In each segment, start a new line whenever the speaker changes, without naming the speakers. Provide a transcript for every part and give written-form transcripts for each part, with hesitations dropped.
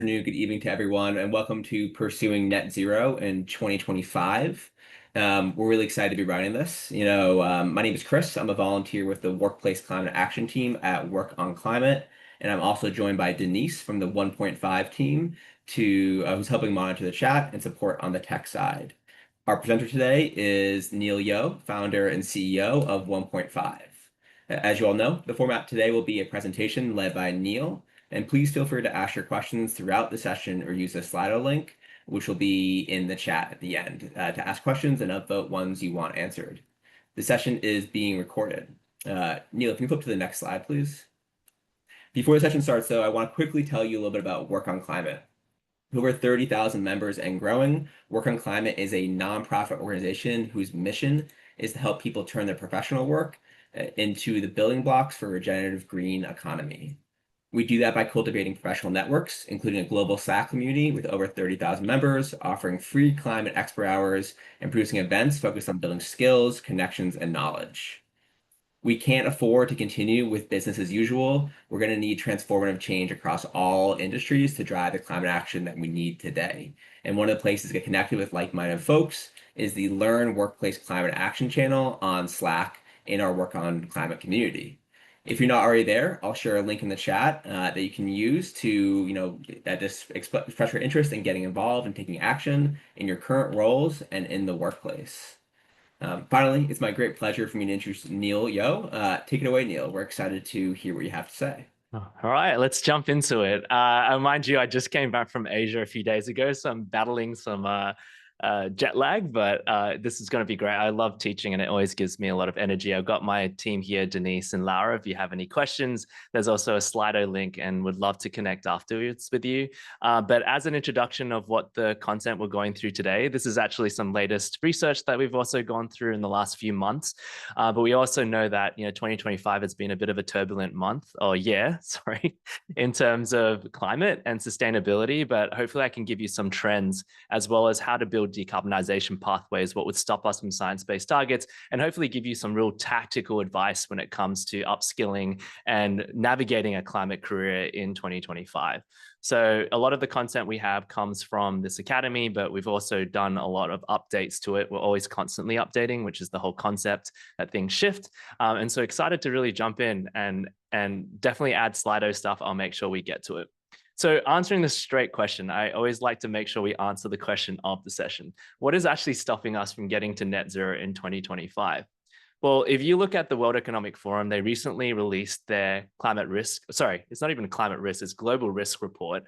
Afternoon, good evening to everyone, and welcome to Pursuing Net Zero in 2025. We're really excited to be running this. My name is Chris. I'm a volunteer with the Workplace Climate Action Team at Work on Climate, and I'm also joined by Denise from the 1.5 team who's helping monitor the chat and support on the tech side. Our presenter today is Neil Yeoh, founder and CEO of 1.5. As you all know, the format today will be a presentation led by Neil. And please feel free to ask your questions throughout the session or use the Slido link, which will be in the chat at the end, to ask questions and upvote ones you want answered. The session is being recorded. Neil, if you can flip to the next slide, please. Before the session starts, though, I want to quickly tell you a little bit about Work on Climate. With over 30,000 members and growing, Work on Climate is a nonprofit organization whose mission is to help people turn their professional work into the building blocks for a regenerative green economy. We do that by cultivating professional networks, including a global Slack community with over 30,000 members, offering free climate expert hours, and producing events focused on building skills, connections, and knowledge. We can't afford to continue with business as usual. We're going to need transformative change across all industries to drive the climate action that we need today. And one of the places to get connected with like-minded folks is the Learn Workplace Climate Action channel on Slack in our Work on Climate community. If you're not already there, I'll share a link in the chat that you can use to, that just express your interest in getting involved and taking action in your current roles and in the workplace. Finally, it's my great pleasure for me to introduce Neil Yeoh. Take it away, Neil. We're excited to hear what you have to say.
All right, let's jump into it. Mind you, I just came back from Asia a few days ago, so I'm battling some jet lag, but this is going to be great. I love teaching and it always gives me a lot of energy. I've got my team here, Denise and Lara. If you have any questions, there's also a Slido link and would love to connect afterwards with you. But as an introduction of what the content we're going through today, this is actually some latest research that we've also gone through in the last few months. But we also know that 2025 has been a bit of a turbulent month or year, sorry, in terms of climate and sustainability. But hopefully I can give you some trends as well as how to build decarbonization pathways, what would stop us from science-based targets, and hopefully give you some real tactical advice when it comes to upskilling and navigating a climate career in 2025. So a lot of the content we have comes from this academy, but we've also done a lot of updates to it. We're always constantly updating, which is the whole concept that things shift. And so excited to really jump in and definitely add Slido stuff. I'll make sure we get to it. So answering this straight question, I always like to make sure we answer the question of the session. What is actually stopping us from getting to net zero in 2025? Well, if you look at the World Economic Forum, they recently released their climate risk. Sorry, it's not even climate risk, it's global risk report.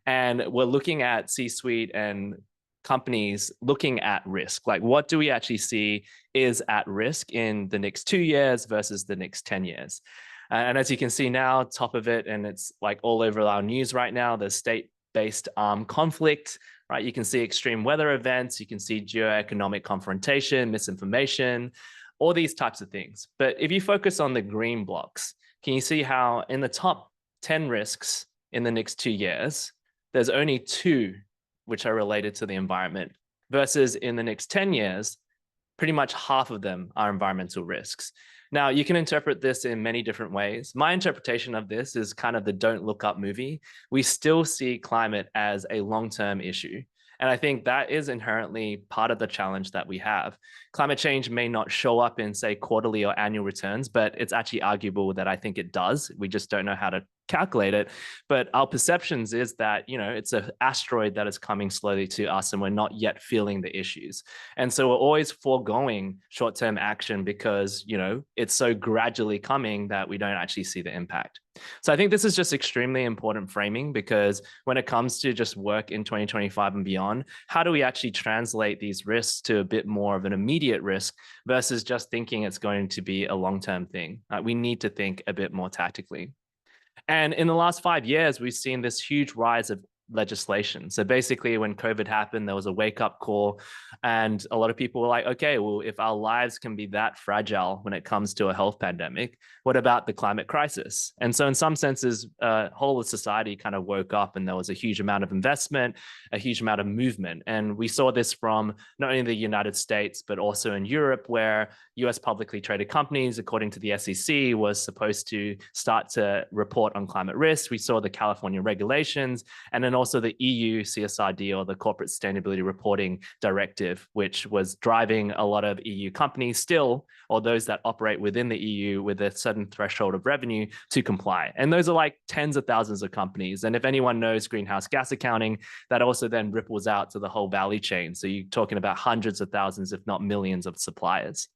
And we're looking at C-suite and companies looking at risk. Like, what do we actually see is at risk in the next 2 years versus the next 10 years? And as you can see now, top of it, and it's like all over our news right now, there's state-based conflict, right? You can see extreme weather events, you can see geoeconomic confrontation, misinformation, all these types of things. But if you focus on the green blocks, can you see how in the top 10 risks in the next 2 years, there's only 2 which are related to the environment, versus in the next 10 years, pretty much half of them are environmental risks. Now, you can interpret this in many different ways. My interpretation of this is kind of the Don't Look Up movie. We still see climate as a long-term issue. And I think that is inherently part of the challenge that we have. Climate change may not show up in, say, quarterly or annual returns, but it's actually arguable that I think it does. We just don't know how to calculate it. But our perceptions is that, it's an asteroid that is coming slowly to us and we're not yet feeling the issues. And so we're always foregoing short-term action because, it's so gradually coming that we don't actually see the impact. So I think this is just extremely important framing, because when it comes to just work in 2025 and beyond, how do we actually translate these risks to a bit more of an immediate risk versus just thinking it's going to be a long-term thing? We need to think a bit more tactically. And in the last 5 years, we've seen this huge rise of legislation. So basically, when COVID happened, there was a wake-up call, and a lot of people were like, okay, well, if our lives can be that fragile when it comes to a health pandemic, what about the climate crisis? And so in some senses, whole of society kind of woke up, and there was a huge amount of investment, a huge amount of movement. And we saw this from not only the United States, but also in Europe, where US publicly traded companies, according to the SEC, was supposed to start to report on climate risk. We saw the California regulations, and then also the EU CSRD, or the Corporate Sustainability Reporting Directive, which was driving a lot of EU companies still, or those that operate within the EU with a certain threshold of revenue, to comply. And those are like tens of thousands of companies. And if anyone knows greenhouse gas accounting, that also then ripples out to the whole value chain. So you're talking about hundreds of thousands, if not millions, of suppliers.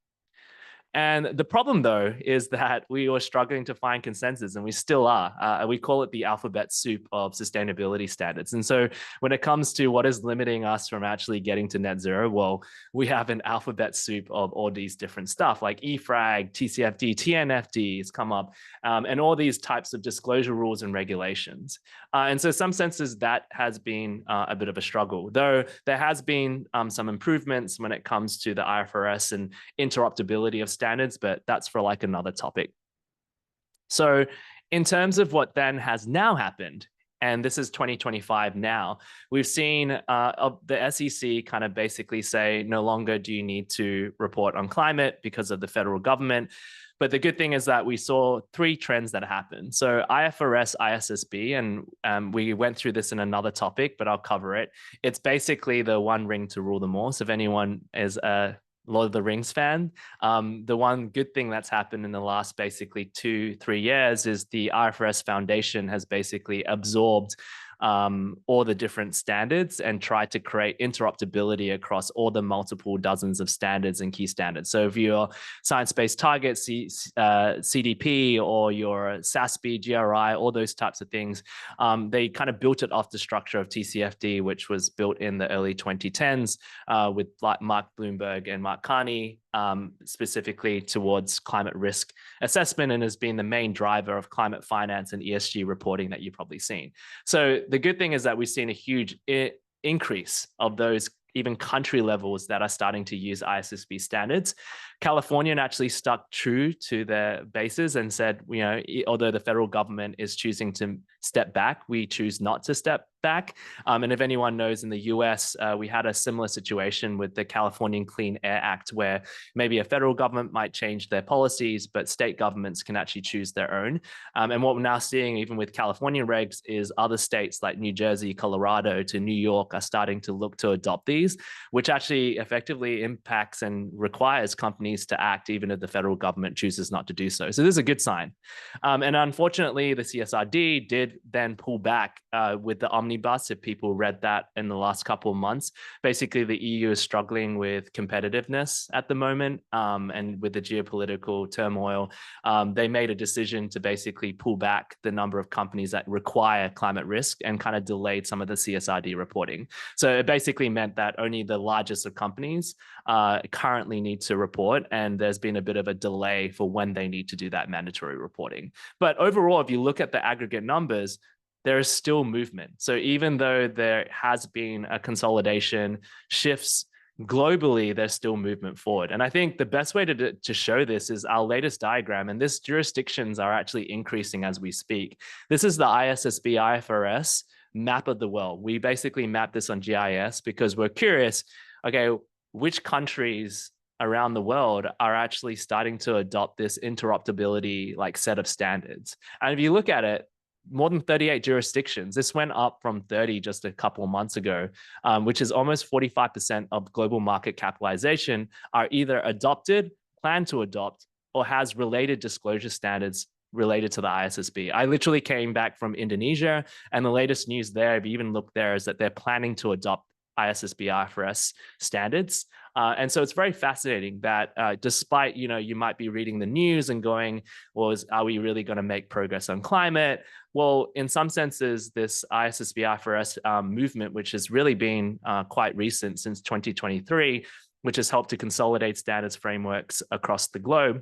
And the problem, though, is that we were struggling to find consensus, and we still are. We call it the alphabet soup of sustainability standards. And so when it comes to what is limiting us from actually getting to net zero, well, we have an alphabet soup of all these different stuff like EFRAG, TCFD, TNFD has come up, and all these types of disclosure rules and regulations. And so some senses that has been a bit of a struggle, though there has been some improvements when it comes to the IFRS and interoperability of standards, but that's for like another topic. So in terms of what then has now happened, and this is 2025 now, we've seen the SEC kind of basically say, no longer do you need to report on climate because of the federal government. But the good thing is that we saw three trends that happened. So IFRS, ISSB, and we went through this in another topic, but I'll cover it. It's basically the one ring to rule them all. So if anyone is a Lord of the Rings fan, the one good thing that's happened in the last basically 2-3 years is the IFRS Foundation has basically absorbed all the different standards and try to create interoperability across all the multiple dozens of standards and key standards. So if you're science-based targets, CDP, or your SASB, GRI, all those types of things, they kind of built it off the structure of TCFD, which was built in the early 2010s with like Mark Bloomberg and Mark Carney, specifically towards climate risk assessment, and has been the main driver of climate finance and ESG reporting that you've probably seen. So the good thing is that we've seen a huge increase of those even country levels that are starting to use ISSB standards. California actually stuck true to their bases and said, you know, although the federal government is choosing to step back, we choose not to step back. And if anyone knows, in the US, we had a similar situation with the Californian Clean Air Act, where maybe a federal government might change their policies, but state governments can actually choose their own. And what we're now seeing, even with Californian regs, is other states like New Jersey, Colorado to New York are starting to look to adopt these, which actually effectively impacts and requires companies to act even if the federal government chooses not to do so. So this is a good sign. And unfortunately, the CSRD did then pull back with the omnibus. If people read that in the last couple of months, basically the EU is struggling with competitiveness at the moment, and with the geopolitical turmoil, they made a decision to basically pull back the number of companies that require climate risk and kind of delayed some of the CSRD reporting. So it basically meant that only the largest of companies currently need to report, and there's been a bit of a delay for when they need to do that mandatory reporting. But overall, if you look at the aggregate numbers, there is still movement. So even though there has been a consolidation, shifts globally, there's still movement forward. And I think the best way to show this is our latest diagram, and this jurisdictions are actually increasing as we speak. This is the ISSB IFRS map of the world. We basically map this on GIS because we're curious, okay, which countries around the world are actually starting to adopt this interoperability like set of standards. And if you look at it, more than 38 jurisdictions. This went up from 30 just a couple of months ago, which is almost 45% of global market capitalization are either adopted, plan to adopt, or has related disclosure standards related to the ISSB. I literally came back from Indonesia, and the latest news there, if you even look there, is that they're planning to adopt ISSB IFRS standards. And so it's very fascinating that despite, you know, you might be reading the news and going, well, are we really going to make progress on climate? Well, in some senses, this ISSB IFRS movement, which has really been quite recent since 2023, which has helped to consolidate standards frameworks across the globe,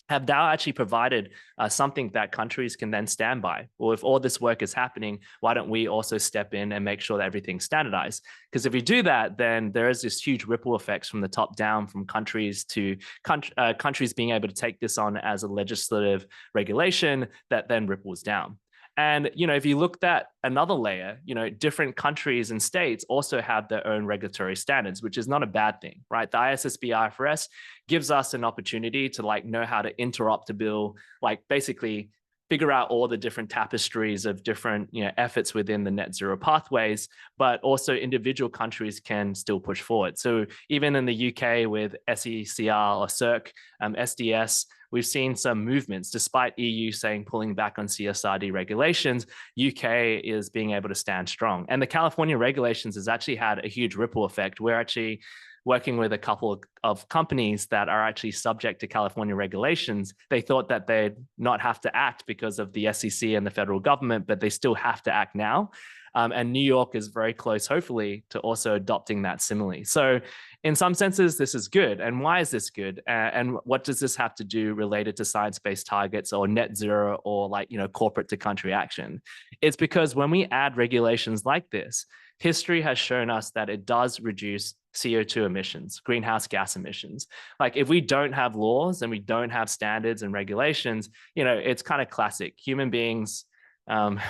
have now actually provided something that countries can then stand by. Well, if all this work is happening, why don't we also step in and make sure that everything's standardized? Because if we do that, then there is this huge ripple effects from the top down, from countries to countries being able to take this on as a legislative regulation that then ripples down. And, you know, if you looked at another layer, you know, different countries and states also have their own regulatory standards, which is not a bad thing, right? The ISSB IFRS gives us an opportunity to like know how to interoperable, like basically figure out all the different tapestries of different efforts within the net zero pathways, but also individual countries can still push forward. So even in the UK with SECR or CERC, SDS, we've seen some movements despite EU saying pulling back on CSRD regulations. UK is being able to stand strong, and the California regulations has actually had a huge ripple effect. We're actually working with a couple of companies that are actually subject to California regulations. They thought that they'd not have to act because of the SEC and the federal government, but they still have to act now. And New York is very close, hopefully, to also adopting that similarly. So in some senses, this is good. And why is this good? And what does this have to do related to science-based targets or net zero or corporate to country action? It's because when we add regulations like this, history has shown us that it does reduce CO2 emissions, greenhouse gas emissions. Like if we don't have laws and we don't have standards and regulations, it's kind of classic. Human beings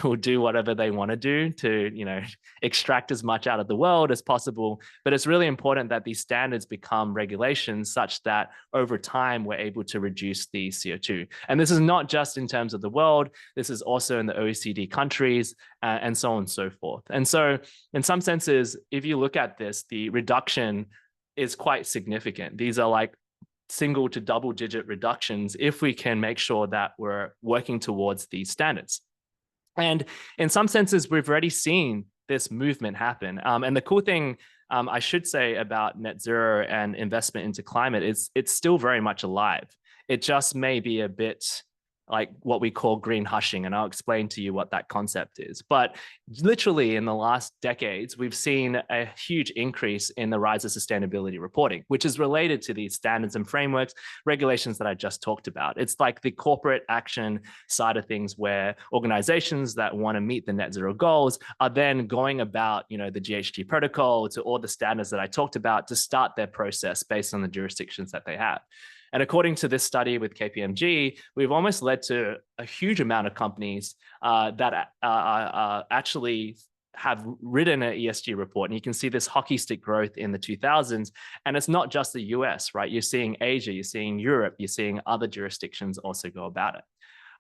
will do whatever they want to do to, extract as much out of the world as possible. But it's really important that these standards become regulations such that over time we're able to reduce the CO2. And this is not just in terms of the world, this is also in the OECD countries and so on and so forth. And so in some senses, if you look at this, the reduction is quite significant. These are like single to double digit reductions if we can make sure that we're working towards these standards. And in some senses, we've already seen this movement happen. And the cool thing I should say about net zero and investment into climate is it's still very much alive. It just may be a bit like what we call green hushing, and I'll explain to you what that concept is. But literally in the last decades, we've seen a huge increase in the rise of sustainability reporting, which is related to these standards and frameworks, regulations that I just talked about. It's like the corporate action side of things where organizations that want to meet the net zero goals are then going about, the GHG protocol to all the standards that I talked about to start their process based on the jurisdictions that they have. And according to this study with KPMG, we've almost led to a huge amount of companies that actually have written an ESG report. And you can see this hockey stick growth in the 2000s. And it's not just the US, right? You're seeing Asia, you're seeing Europe, you're seeing other jurisdictions also go about it.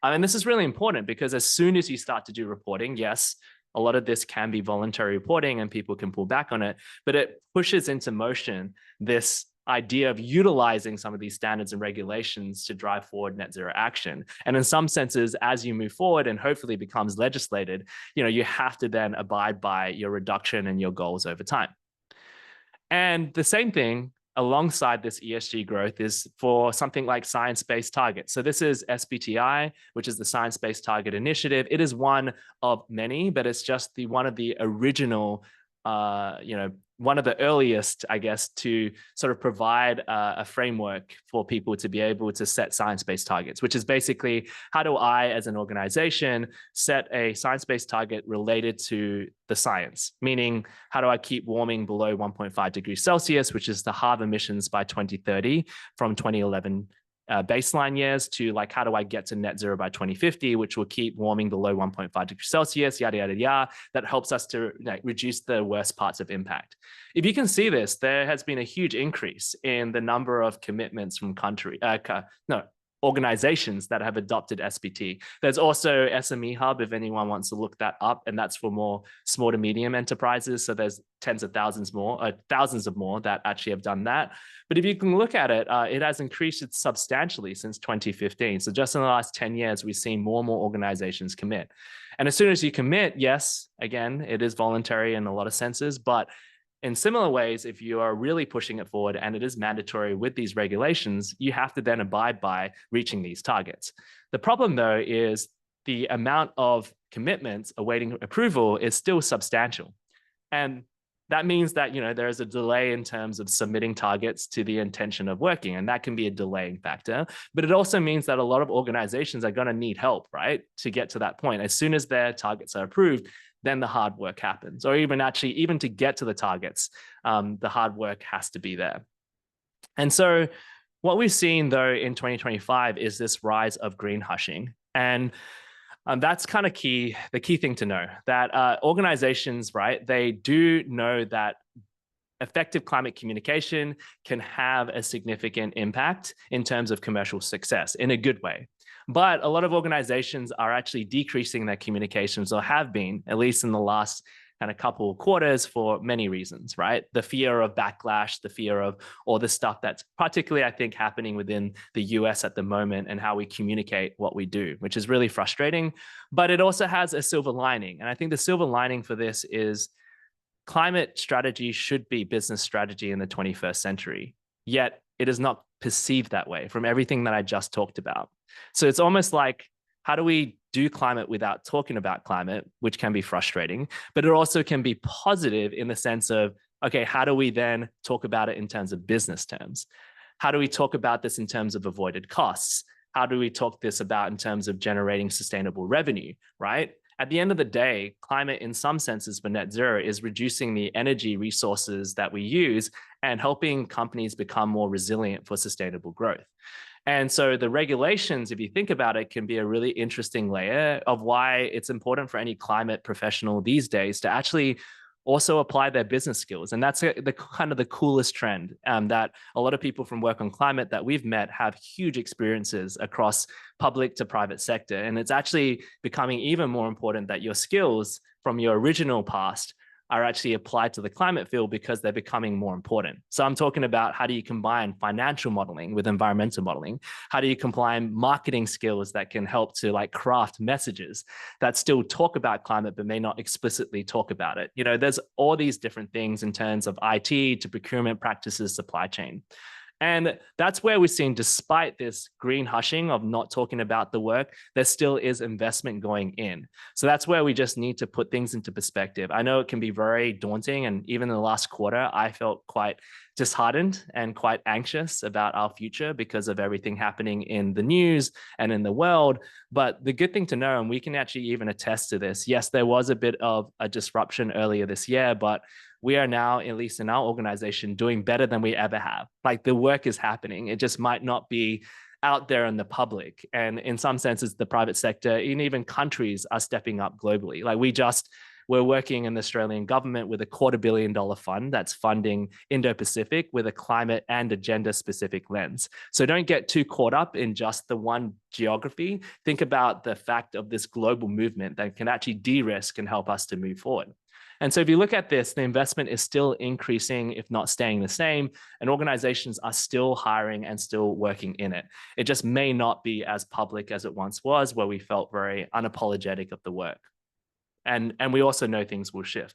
And this is really important because as soon as you start to do reporting, yes, a lot of this can be voluntary reporting and people can pull back on it, but it pushes into motion this idea of utilizing some of these standards and regulations to drive forward net zero action. And in some senses, as you move forward and hopefully becomes legislated, you have to then abide by your reduction and your goals over time. And the same thing alongside this ESG growth is for something like science-based targets. So this is SBTI, which is the Science-Based Target Initiative. It is one of many, but it's just one of the original one of the earliest, I guess, to sort of provide a framework for people to be able to set science-based targets, which is basically how do I, as an organization, set a science-based target related to the science, meaning how do I keep warming below 1.5 degrees Celsius, which is the halve emissions by 2030 from 2011 baseline years to like, how do I get to net zero by 2050, which will keep warming below 1.5 degrees Celsius, yada, yada, yada. That helps us to reduce the worst parts of impact. If you can see this, there has been a huge increase in the number of commitments from organizations that have adopted SBT. There's also SME Hub, if anyone wants to look that up, and that's for more small to medium enterprises. So there's tens of thousands more, thousands of more that actually have done that. But if you can look at it, it has increased substantially since 2015. So just in the last 10 years, we've seen more and more organizations commit. And as soon as you commit, yes, again, it is voluntary in a lot of senses, but in similar ways, if you are really pushing it forward and it is mandatory with these regulations, you have to then abide by reaching these targets. The problem, though, is the amount of commitments awaiting approval is still substantial. And that means that there is a delay in terms of submitting targets to the intention of working, and that can be a delaying factor. But it also means that a lot of organizations are going to need help, right, to get to that point. As soon as their targets are approved, then the hard work happens, or even to get to the targets, the hard work has to be there. And so what we've seen, though, in 2025 is this rise of green hushing. And that's kind of the key thing to know, that organizations, right, they do know that effective climate communication can have a significant impact in terms of commercial success in a good way. But a lot of organizations are actually decreasing their communications, or have been, at least in the last kind of couple of quarters, for many reasons, right? The fear of backlash, the fear of all the stuff that's particularly, I think, happening within the US at the moment, and how we communicate what we do, which is really frustrating. But it also has a silver lining. And I think the silver lining for this is climate strategy should be business strategy in the 21st century. Yet it is not perceived that way from everything that I just talked about. So it's almost like, how do we do climate without talking about climate, which can be frustrating, but it also can be positive in the sense of, okay, how do we then talk about it in terms of business terms? How do we talk about this in terms of avoided costs? How do we talk this about in terms of generating sustainable revenue, right? At the end of the day, climate, in some senses for net zero, is reducing the energy resources that we use and helping companies become more resilient for sustainable growth. And so the regulations, if you think about it, can be a really interesting layer of why it's important for any climate professional these days to actually also apply their business skills. And that's the kind of the coolest trend, that a lot of people from work on climate that we've met have huge experiences across public to private sector. And it's actually becoming even more important that your skills from your original past are actually applied to the climate field, because they're becoming more important. So I'm talking about, how do you combine financial modeling with environmental modeling? How do you combine marketing skills that can help to like craft messages that still talk about climate but may not explicitly talk about it? You know, there's all these different things in terms of IT to procurement practices, supply chain. And that's where we're seeing, despite this green hushing of not talking about the work, there still is investment going in. So that's where we just need to put things into perspective. I know it can be very daunting. And even in the last quarter, I felt quite disheartened and quite anxious about our future because of everything happening in the news and in the world. But the good thing to know, and we can actually even attest to this, yes, there was a bit of a disruption earlier this year, but we are now, at least in our organization, doing better than we ever have. Like, the work is happening. It just might not be out there in the public. And in some senses, the private sector and even countries are stepping up globally. Like, we're working in the Australian government with a $250 million fund that's funding Indo-Pacific with a climate and a gender specific lens. So don't get too caught up in just the one geography. Think about the fact of this global movement that can actually de-risk and help us to move forward. And so if you look at this, the investment is still increasing, if not staying the same, and organizations are still hiring and still working in it. It just may not be as public as it once was, where we felt very unapologetic of the work. And we also know things will shift.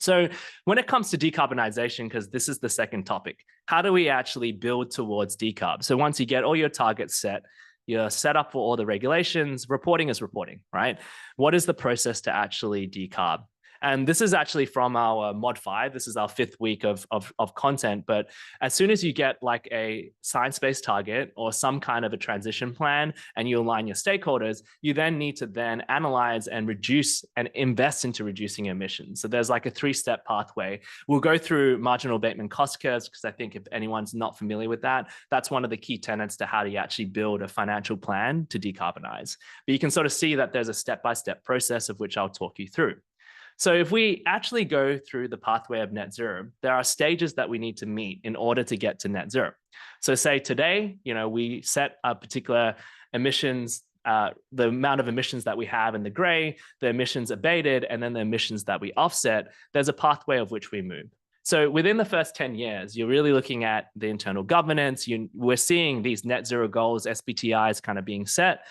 So when it comes to decarbonization, because this is the second topic, how do we actually build towards decarb? So once you get all your targets set, you're set up for all the regulations, reporting is reporting, right? What is the process to actually decarb? And this is actually from our Mod 5. This is our 5th week of content. But as soon as you get like a science-based target or some kind of a transition plan, and you align your stakeholders, you then need to then analyze and reduce and invest into reducing emissions. So there's like a 3-step pathway. We'll go through marginal abatement cost curves, because I think if anyone's not familiar with that, that's one of the key tenets to how do you actually build a financial plan to decarbonize. But you can sort of see that there's a step-by-step process, of which I'll talk you through. So if we actually go through the pathway of net zero, there are stages that we need to meet in order to get to net zero. So say today, we set a particular emissions, the amount of emissions that we have in the gray, the emissions abated, and then the emissions that we offset. There's a pathway of which we move. So within the first 10 years, you're really looking at the internal governance. We're seeing these net zero goals, SBTIs, kind of being set.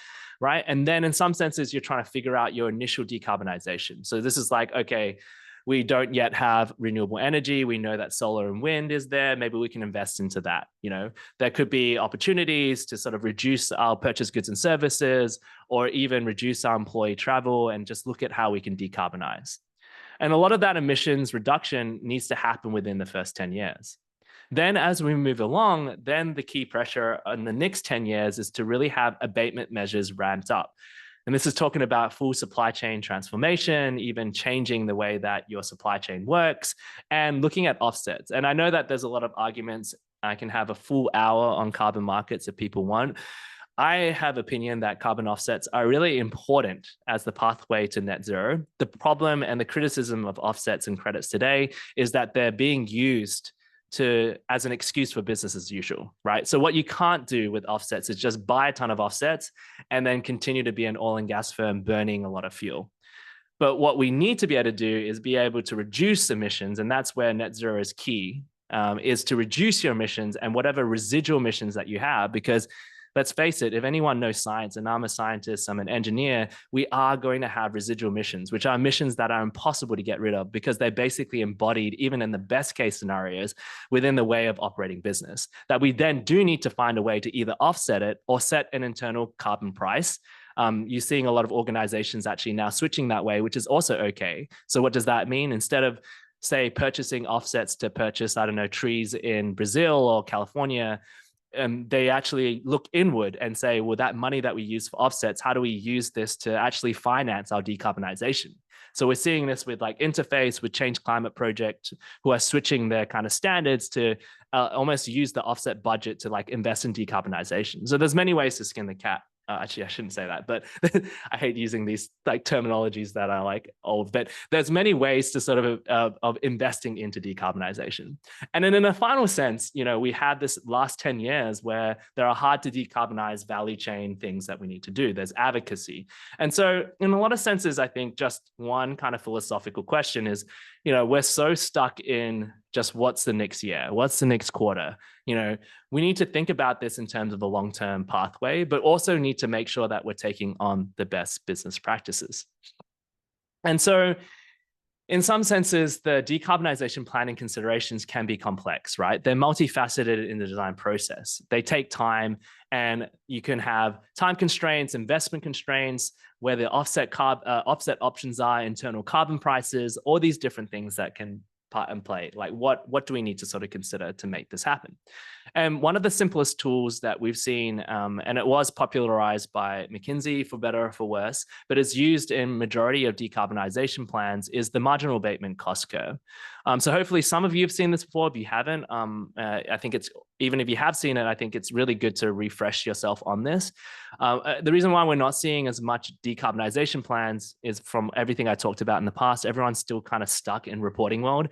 Right. And then in some senses, you're trying to figure out your initial decarbonization. So this is like, okay, we don't yet have renewable energy. We know that solar and wind is there. Maybe we can invest into that. There could be opportunities to sort of reduce our purchase goods and services, or even reduce our employee travel, and just look at how we can decarbonize. And a lot of that emissions reduction needs to happen within the first 10 years. Then as we move along, then the key pressure in the next 10 years is to really have abatement measures ramped up. And this is talking about full supply chain transformation, even changing the way that your supply chain works, and looking at offsets. And I know that there's a lot of arguments. I can have a full hour on carbon markets if people want. I have opinion that carbon offsets are really important as the pathway to net zero. The problem and the criticism of offsets and credits today is that they're being used as an excuse for business as usual, right? So what you can't do with offsets is just buy a ton of offsets and then continue to be an oil and gas firm burning a lot of fuel. But what we need to be able to do is be able to reduce emissions, and that's where net zero is key, is to reduce your emissions and whatever residual emissions that you have, because let's face it, if anyone knows science, and I'm a scientist, I'm an engineer, we are going to have residual emissions, which are emissions that are impossible to get rid of because they're basically embodied, even in the best case scenarios, within the way of operating business, that we then do need to find a way to either offset it or set an internal carbon price. You're seeing a lot of organizations actually now switching that way, which is also okay. So what does that mean? Instead of, say, purchasing offsets to purchase, I don't know, trees in Brazil or California, they actually look inward and say, well, that money that we use for offsets, how do we use this to actually finance our decarbonization? So we're seeing this with like Interface, with Change Climate Project, who are switching their kind of standards to almost use the offset budget to like invest in decarbonization. So there's many ways to skin the cat. Actually, I shouldn't say that, but I hate using these like terminologies that are like old, but there's many ways to sort of investing into decarbonization. And then in a final sense, you know, we had this last 10 years where there are hard to decarbonize value chain things that we need to do. There's advocacy. And so in a lot of senses, I think just one kind of philosophical question is, you know, we're so stuck in just what's the next year, what's the next quarter. You know, we need to think about this in terms of the long-term pathway, but also need to make sure that we're taking on the best business practices. And so in some senses, the decarbonization planning considerations can be complex, right? They're multifaceted in the design process. They take time, and you can have time constraints, investment constraints, where the offset options are, internal carbon prices, all these different things that can part and play. Like what do we need to sort of consider to make this happen? And one of the simplest tools that we've seen, and it was popularized by McKinsey for better or for worse, but is used in majority of decarbonization plans, is the marginal abatement cost curve. So hopefully some of you have seen this before. If you haven't, I think it's, even if you have seen it, I think it's really good to refresh yourself on this. The reason why we're not seeing as much decarbonization plans is from everything I talked about in the past. Everyone's still kind of stuck in reporting world.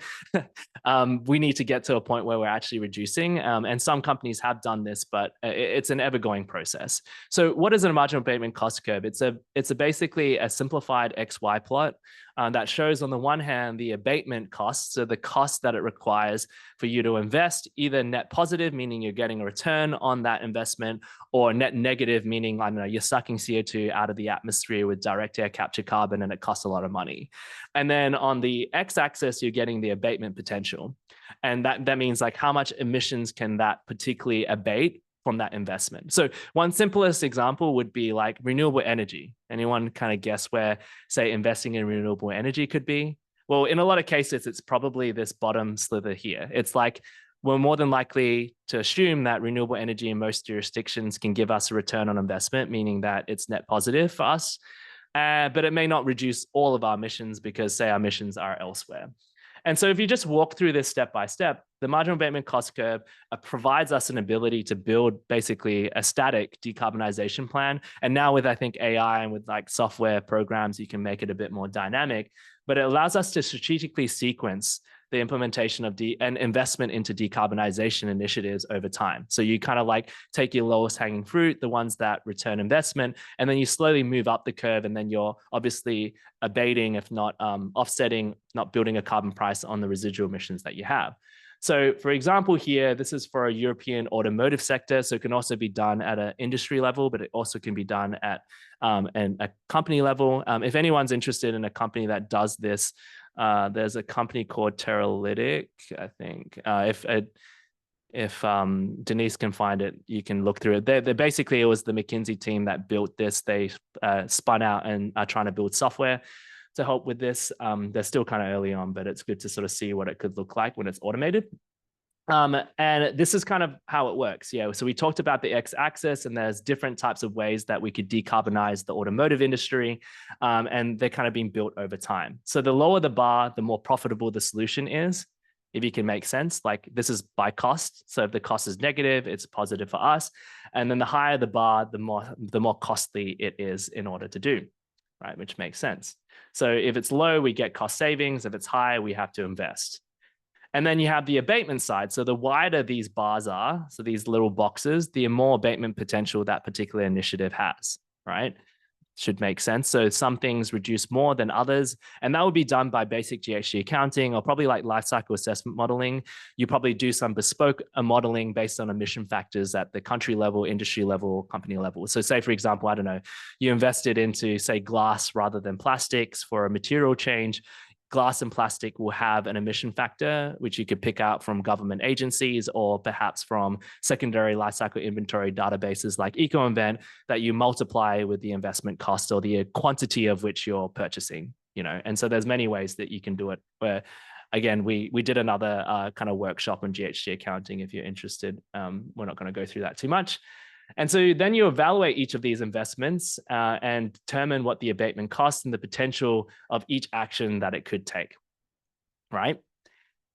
We need to get to a point where we're actually reducing, and some companies have done this, but it's an ever-going process. So what is a marginal abatement cost curve? It's basically a simplified XY plot that shows on the one hand the abatement costs, so the cost that it requires for you to invest, either net positive, meaning you're getting a return on that investment, or net negative, meaning, I don't know, you're sucking CO2 out of the atmosphere with direct air capture carbon and it costs a lot of money. And then on the x-axis, you're getting the abatement potential. And that means like how much emissions can that particularly abate from that investment. So one simplest example would be like renewable energy. Anyone kind of guess where, say, investing in renewable energy could be? Well, in a lot of cases, it's probably this bottom slither here. It's like we're more than likely to assume that renewable energy in most jurisdictions can give us a return on investment, meaning that it's net positive for us. But it may not reduce all of our emissions because, say, our emissions are elsewhere. And so if you just walk through this step by step, the marginal abatement cost curve provides us an ability to build basically a static decarbonization plan. And now with, I think, AI and with like software programs, you can make it a bit more dynamic, but it allows us to strategically sequence the implementation of and investment into decarbonization initiatives over time. So you kind of like take your lowest hanging fruit, the ones that return investment, and then you slowly move up the curve, and then you're obviously abating, if not offsetting, not building a carbon price on the residual emissions that you have. So for example, here, this is for a European automotive sector. So it can also be done at an industry level, but it also can be done at a company level. If anyone's interested in a company that does this, there's a company called Teralytic, I think. If Denise can find it, you can look through it. They basically, it was the McKinsey team that built this. They spun out and are trying to build software to help with this. They're still kind of early on, but it's good to sort of see what it could look like when it's automated. And this is kind of how it works. Yeah. So we talked about the x-axis, and there's different types of ways that we could decarbonize the automotive industry, and they're kind of being built over time. So the lower the bar, the more profitable the solution is, if you can make sense. Like this is by cost. So if the cost is negative, it's positive for us. And then the higher the bar, the more costly it is in order to do, right? Which makes sense. So if it's low, we get cost savings. If it's high, we have to invest. And then you have the abatement side. So the wider these bars are, so these little boxes, the more abatement potential that particular initiative has, right? Should make sense. So some things reduce more than others, and that would be done by basic GHG accounting or probably like life cycle assessment modeling. You probably do some bespoke modeling based on emission factors at the country level, industry level, company level. So say, for example, I don't know, you invested into, say, glass rather than plastics for a material change. Glass and plastic will have an emission factor, which you could pick out from government agencies or perhaps from secondary life cycle inventory databases like EcoInvent that you multiply with the investment cost or the quantity of which you're purchasing, you know. And so there's many ways that you can do it. Where, again, we did another kind of workshop on GHG accounting if you're interested. We're not going to go through that too much. And so then you evaluate each of these investments and determine what the abatement costs and the potential of each action that it could take, right?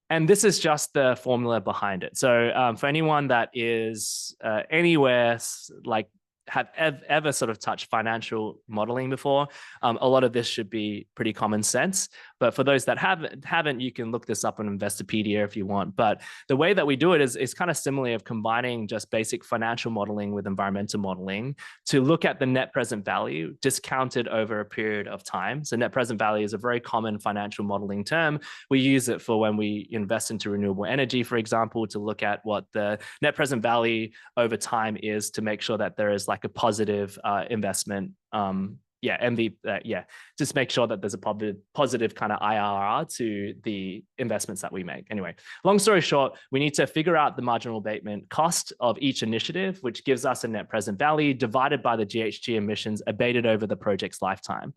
And this is just the formula behind it. So for anyone that is anywhere like have ever sort of touched financial modeling before, a lot of this should be pretty common sense. But for those that haven't, you can look this up on Investopedia if you want. But the way that we do it is kind of similarly of combining just basic financial modeling with environmental modeling to look at the net present value discounted over a period of time. So net present value is a very common financial modeling term. We use it for when we invest into renewable energy, for example, to look at what the net present value over time is to make sure that there is like a positive investment just make sure that there's a positive kind of IRR to the investments that we make. Anyway, long story short, we need to figure out the marginal abatement cost of each initiative, which gives us a net present value divided by the GHG emissions abated over the project's lifetime.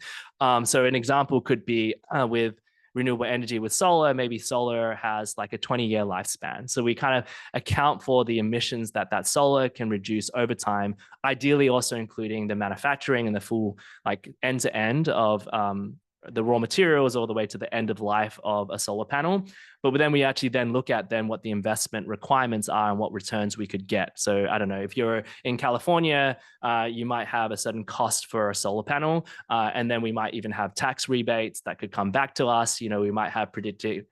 So an example could be with renewable energy with solar. Maybe solar has like a 20-year lifespan. So we kind of account for the emissions that solar can reduce over time, ideally also including the manufacturing and the full like end to end of the raw materials all the way to the end of life of a solar panel. But then we actually then look at then what the investment requirements are and what returns we could get. So I don't know, if you're in California, you might have a certain cost for a solar panel. And then we might even have tax rebates that could come back to us. You know, we might have predicted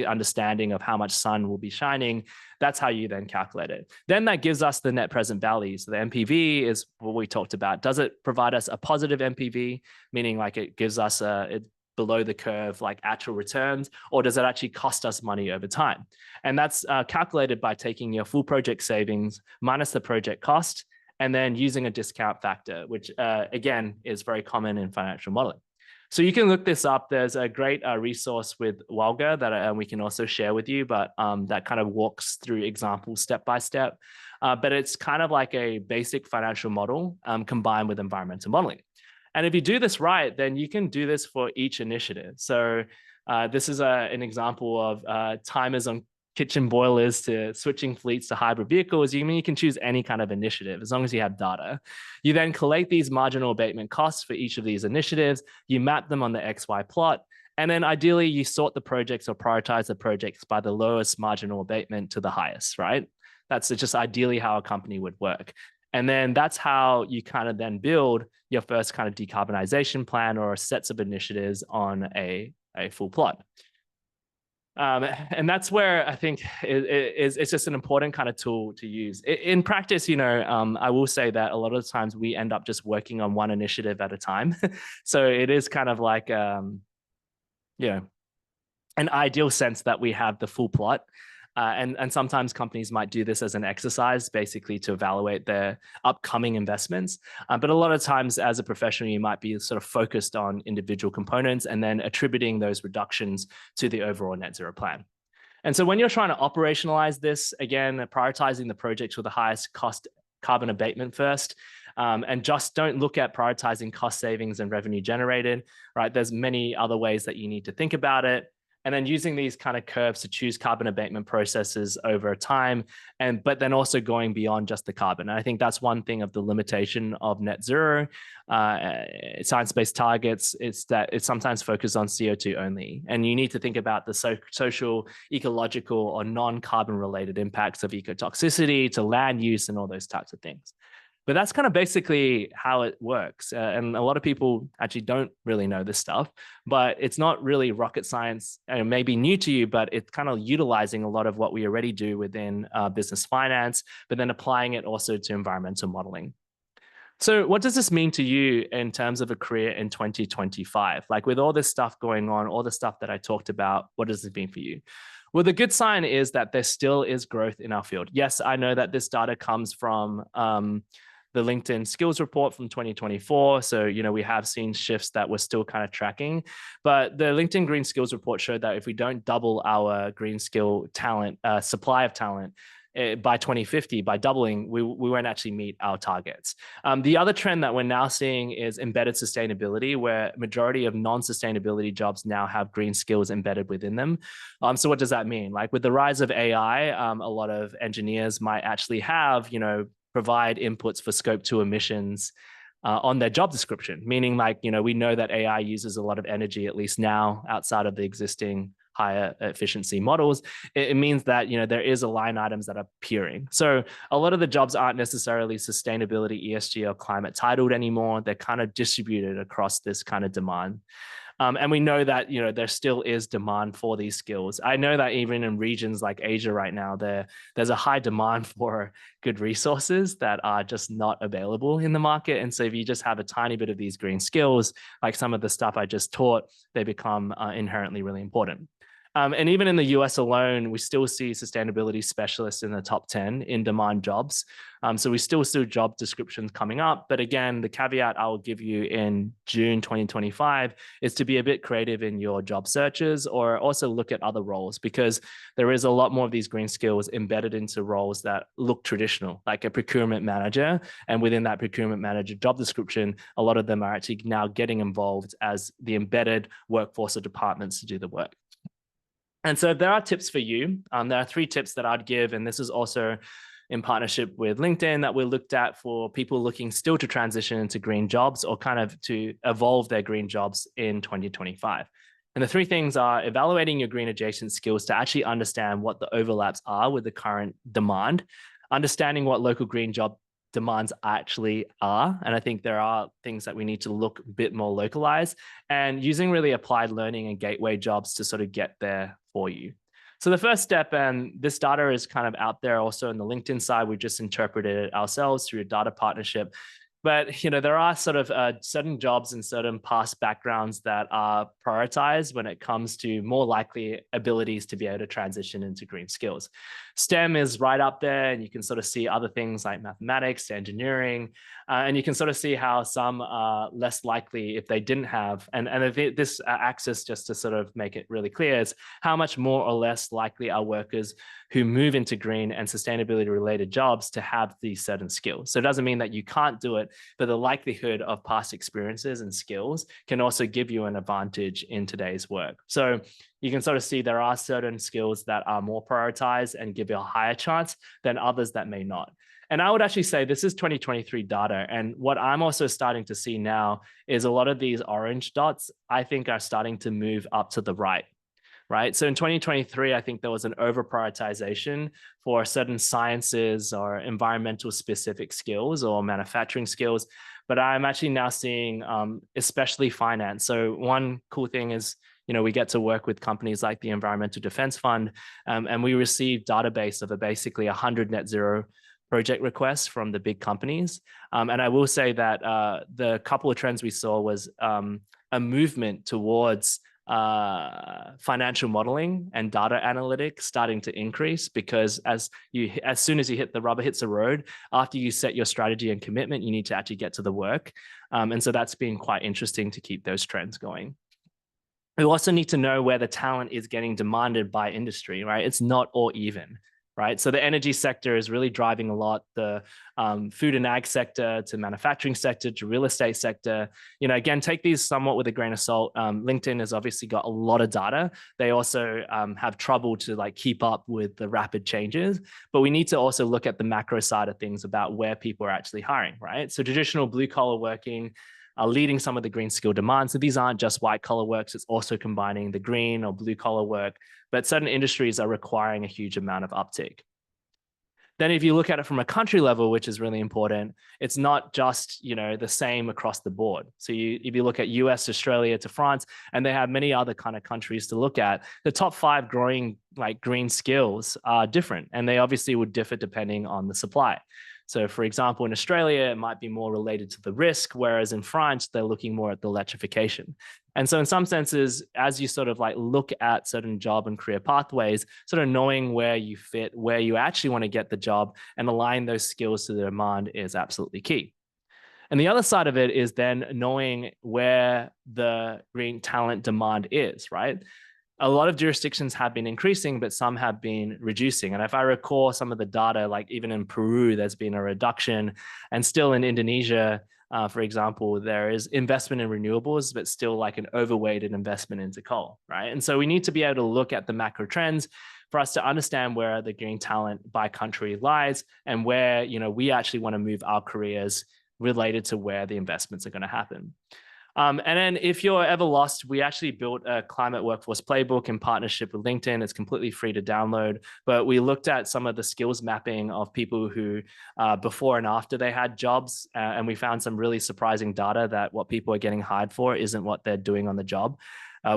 understanding of how much sun will be shining. That's how you then calculate it. Then that gives us the net present value. So the NPV is what we talked about. Does it provide us a positive NPV, meaning like it gives us below the curve like actual returns, or does it actually cost us money over time? And that's calculated by taking your full project savings minus the project cost and then using a discount factor, which again is very common in financial modeling. So you can look this up. There's a great resource with Walga that we can also share with you, but that kind of walks through examples step by step. But it's kind of like a basic financial model combined with environmental modeling. And if you do this right, then you can do this for each initiative. So this is an example of timers on kitchen boilers to switching fleets to hybrid vehicles. You can choose any kind of initiative as long as you have data. You then collate these marginal abatement costs for each of these initiatives. You map them on the XY plot. And then ideally, you sort the projects or prioritize the projects by the lowest marginal abatement to the highest, right? That's just ideally how a company would work. And then that's how you kind of then build your first kind of decarbonization plan or sets of initiatives on a full plot. And that's where I think it's just an important kind of tool to use. In practice, you know, I will say that a lot of the times we end up just working on one initiative at a time. So it is kind of like, an ideal sense that we have the full plot. And sometimes companies might do this as an exercise, basically to evaluate their upcoming investments. But a lot of times as a professional, you might be sort of focused on individual components and then attributing those reductions to the overall net zero plan. And so when you're trying to operationalize this, again, prioritizing the projects with the highest cost carbon abatement first, and just don't look at prioritizing cost savings and revenue generated, right? There's many other ways that you need to think about it. And then using these kind of curves to choose carbon abatement processes over time, but then also going beyond just the carbon. And I think that's one thing of the limitation of net zero, science-based targets, is that it sometimes focuses on CO2 only. And you need to think about the social, ecological, or non-carbon related impacts of ecotoxicity to land use and all those types of things. But that's kind of basically how it works. And a lot of people actually don't really know this stuff, but it's not really rocket science. And it may be new to you, but it's kind of utilizing a lot of what we already do within business finance, but then applying it also to environmental modeling. So, what does this mean to you in terms of a career in 2025? Like, with all this stuff going on, all the stuff that I talked about, what does this mean for you? Well, the good sign is that there still is growth in our field. Yes, I know that this data comes from the LinkedIn skills report from 2024. So, we have seen shifts that we're still kind of tracking. But the LinkedIn Green Skills report showed that if we don't double our green skill talent, supply of talent, by 2050, by doubling, we won't actually meet our targets. The other trend that we're now seeing is embedded sustainability, where majority of non-sustainability jobs now have green skills embedded within them. So what does that mean? Like with the rise of AI, a lot of engineers might actually have, provide inputs for scope 2 emissions on their job description, meaning like, we know that AI uses a lot of energy, at least now, outside of the existing higher efficiency models. It means that there is a line items that are appearing. So a lot of the jobs aren't necessarily sustainability, ESG, or climate titled anymore. They're kind of distributed across this kind of demand. And we know that there still is demand for these skills. I know that even in regions like Asia right now, there's a high demand for good resources that are just not available in the market. And so if you just have a tiny bit of these green skills, like some of the stuff I just taught, they become inherently really important. And even in the US alone, we still see sustainability specialists in the top 10 in demand jobs. So we still see job descriptions coming up. But again, the caveat I will give you in June 2025 is to be a bit creative in your job searches, or also look at other roles, because there is a lot more of these green skills embedded into roles that look traditional, like a procurement manager. And within that procurement manager job description, a lot of them are actually now getting involved as the embedded workforce or departments to do the work. And so if there are tips for you, there are 3 tips that I'd give, and this is also in partnership with LinkedIn that we looked at for people looking still to transition into green jobs or kind of to evolve their green jobs in 2025. And the 3 things are evaluating your green adjacent skills to actually understand what the overlaps are with the current demand, understanding what local green job demands actually are. And I think there are things that we need to look a bit more localized, and using really applied learning and gateway jobs to sort of get there for you. So the first step, and this data is kind of out there also in the LinkedIn side, we just interpreted it ourselves through a data partnership. But there are sort of certain jobs and certain past backgrounds that are prioritized when it comes to more likely abilities to be able to transition into green skills. STEM is right up there, and you can sort of see other things like mathematics, engineering, and you can sort of see how some are less likely if they didn't have. And this axis, just to sort of make it really clear, is how much more or less likely are workers who move into green and sustainability related jobs to have these certain skills. So it doesn't mean that you can't do it, but the likelihood of past experiences and skills can also give you an advantage in today's work. So you can sort of see there are certain skills that are more prioritized and give you a higher chance than others that may not. And I would actually say this is 2023 data. And what I'm also starting to see now is a lot of these orange dots, I think, are starting to move up to the right. Right. So in 2023, I think there was an over prioritization for certain sciences or environmental specific skills or manufacturing skills. But I'm actually now seeing especially finance. So one cool thing is, we get to work with companies like the Environmental Defense Fund, and we receive database of basically 100 net zero project requests from the big companies. And I will say that the couple of trends we saw was a movement towards financial modeling and data analytics starting to increase, because as soon as the rubber hits the road, after you set your strategy and commitment, you need to actually get to the work. And so that's been quite interesting to keep those trends going. We also need to know where the talent is getting demanded by industry, right? It's not all even. Right. So the energy sector is really driving a lot, the food and ag sector to manufacturing sector to real estate sector. Again, take these somewhat with a grain of salt. LinkedIn has obviously got a lot of data. They also have trouble to keep up with the rapid changes, but we need to also look at the macro side of things about where people are actually hiring, right? So traditional blue collar working are leading some of the green skill demands. So these aren't just white collar works, it's also combining the green or blue collar work, but certain industries are requiring a huge amount of uptake. Then if you look at it from a country level, which is really important, it's not just, the same across the board. So if you look at US, Australia to France, and they have many other kind of countries to look at, the top 5 growing like green skills are different, and they obviously would differ depending on the supply. So for example, in Australia, it might be more related to the risk, whereas in France, they're looking more at the electrification. And so in some senses, as you sort of like look at certain job and career pathways, sort of knowing where you fit, where you actually want to get the job and align those skills to the demand is absolutely key. And the other side of it is then knowing where the green talent demand is, right? A lot of jurisdictions have been increasing, but some have been reducing. And if I recall some of the data, like even in Peru, there's been a reduction, and still in Indonesia, for example, there is investment in renewables, but still like an overweighted investment into coal, right? And so we need to be able to look at the macro trends for us to understand where the green talent by country lies and where, we actually want to move our careers related to where the investments are going to happen. And then if you're ever lost, we actually built a climate workforce playbook in partnership with LinkedIn. It's completely free to download, but we looked at some of the skills mapping of people who before and after they had jobs. And we found some really surprising data that what people are getting hired for isn't what they're doing on the job.